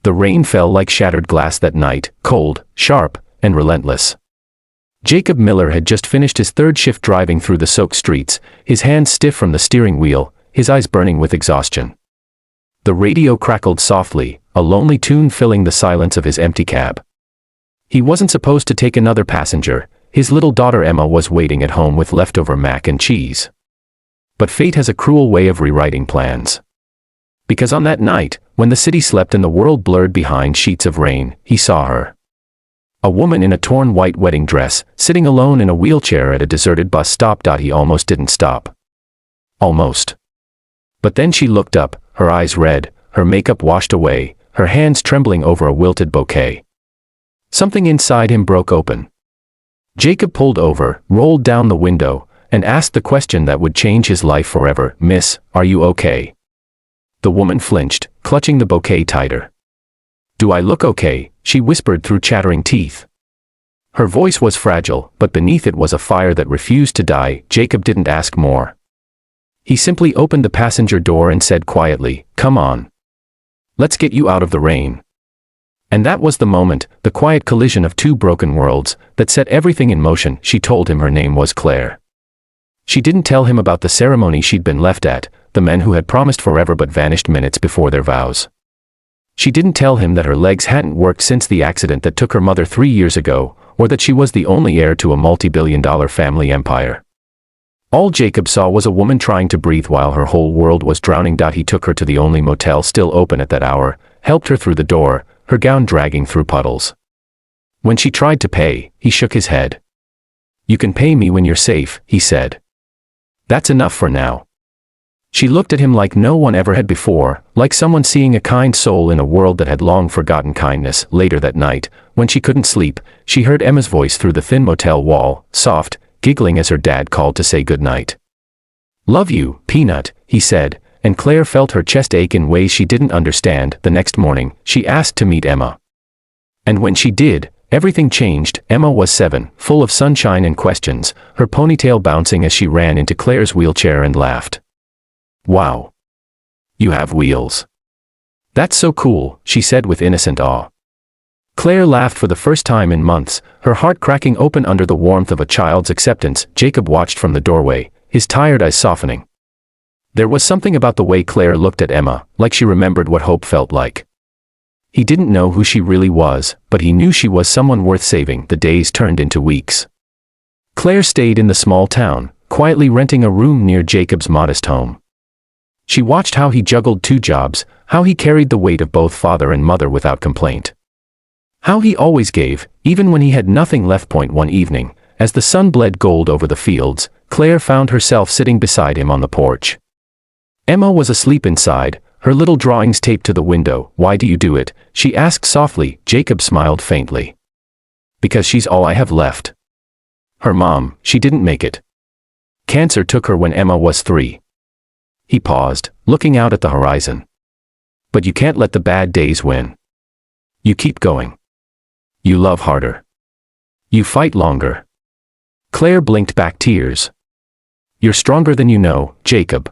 The rain fell like shattered glass that night, cold, sharp, and relentless. Jacob Miller had just finished his third shift driving through the soaked streets, his hands stiff from the steering wheel, his eyes burning with exhaustion. The radio crackled softly, a lonely tune filling the silence of his empty cab. He wasn't supposed to take another passenger. His little daughter Emma was waiting at home with leftover mac and cheese. But fate has a cruel way of rewriting plans. Because on that night, when the city slept and the world blurred behind sheets of rain, he saw her. A woman in a torn white wedding dress, sitting alone in a wheelchair at a deserted bus stop. He almost didn't stop. Almost. But then she looked up, her eyes red, her makeup washed away, her hands trembling over a wilted bouquet. Something inside him broke open. Jacob pulled over, rolled down the window, and asked the question that would change his life forever. "Miss, are you okay?" The woman flinched, clutching the bouquet tighter. "Do I look okay?" she whispered through chattering teeth. Her voice was fragile, but beneath it was a fire that refused to die. Jacob didn't ask more. He simply opened the passenger door and said quietly, "Come on. Let's get you out of the rain." And that was the moment, the quiet collision of two broken worlds, that set everything in motion. She told him her name was Claire. She didn't tell him about the ceremony she'd been left at, the men who had promised forever but vanished minutes before their vows. She didn't tell him that her legs hadn't worked since the accident that took her mother 3 years ago, or that she was the only heir to a multi-billion-dollar family empire. All Jacob saw was a woman trying to breathe while her whole world was drowning. He took her to the only motel still open at that hour, helped her through the door, her gown dragging through puddles. When she tried to pay, he shook his head. "You can pay me when you're safe," he said. "That's enough for now." She looked at him like no one ever had before, like someone seeing a kind soul in a world that had long forgotten kindness. Later that night, when she couldn't sleep, she heard Emma's voice through the thin motel wall, soft, giggling as her dad called to say goodnight. "Love you, Peanut," he said, and Claire felt her chest ache in ways she didn't understand. The next morning, she asked to meet Emma. And when she did, everything changed. Emma was 7, full of sunshine and questions, her ponytail bouncing as she ran into Claire's wheelchair and laughed. "Wow. You have wheels. That's so cool," she said with innocent awe. Claire laughed for the first time in months, her heart cracking open under the warmth of a child's acceptance. Jacob watched from the doorway, his tired eyes softening. There was something about the way Claire looked at Emma, like she remembered what hope felt like. He didn't know who she really was, but he knew she was someone worth saving. The days turned into weeks. Claire stayed in the small town, quietly renting a room near Jacob's modest home. She watched how he juggled 2 jobs, how he carried the weight of both father and mother without complaint. How he always gave, even when he had nothing left. One evening, as the sun bled gold over the fields, Claire found herself sitting beside him on the porch. Emma was asleep inside, her little drawings taped to the window. "Why do you do it?" she asked softly. Jacob smiled faintly. "Because she's all I have left. Her mom, she didn't make it. Cancer took her when Emma was 3. He paused, looking out at the horizon. "But you can't let the bad days win. You keep going. You love harder. You fight longer." Claire blinked back tears. "You're stronger than you know, Jacob."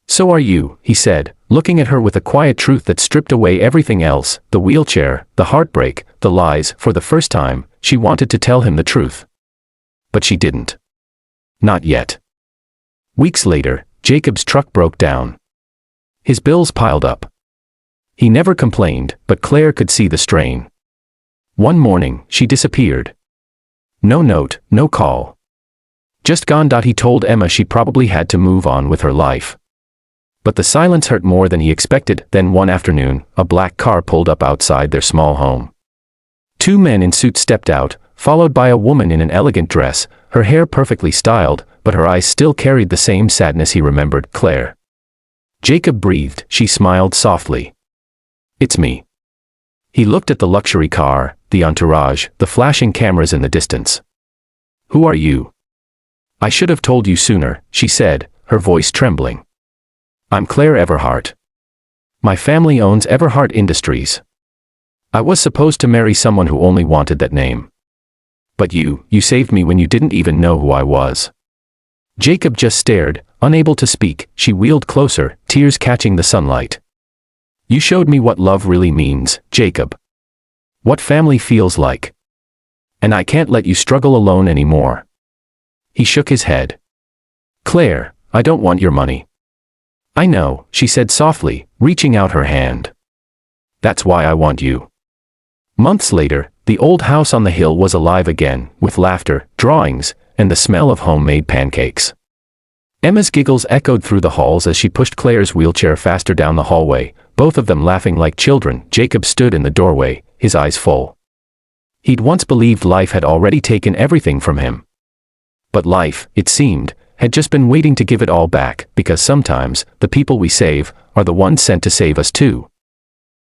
"So are you," he said, looking at her with a quiet truth that stripped away everything else, the wheelchair, the heartbreak, the lies. For the first time, she wanted to tell him the truth. But she didn't. Not yet. Weeks later, Jacob's truck broke down. His bills piled up. He never complained, but Claire could see the strain. One morning, she disappeared. No note, no call. Just gone. He told Emma she probably had to move on with her life. But the silence hurt more than he expected. Then one afternoon, a black car pulled up outside their small home. 2 men in suits stepped out, followed by a woman in an elegant dress, her hair perfectly styled, but her eyes still carried the same sadness he remembered. "Claire." Jacob breathed. She smiled softly. "It's me." He looked at the luxury car, the entourage, the flashing cameras in the distance. "Who are you?" "I should have told you sooner," she said, her voice trembling. "I'm Claire Everhart. My family owns Everhart Industries. I was supposed to marry someone who only wanted that name. But you saved me when you didn't even know who I was." Jacob just stared, unable to speak. She wheeled closer, tears catching the sunlight. You showed me what love really means, Jacob. What family feels like. And I can't let you struggle alone anymore. He shook his head. Claire, I don't want your money. I know, she said softly, reaching out her hand. That's why I want you. Months later, the old house on the hill was alive again, with laughter, drawings, and the smell of homemade pancakes. Emma's giggles echoed through the halls as she pushed Claire's wheelchair faster down the hallway, both of them laughing like children. Jacob stood in the doorway, his eyes full. He'd once believed life had already taken everything from him. But life, it seemed, had just been waiting to give it all back, because sometimes, the people we save, are the ones sent to save us too.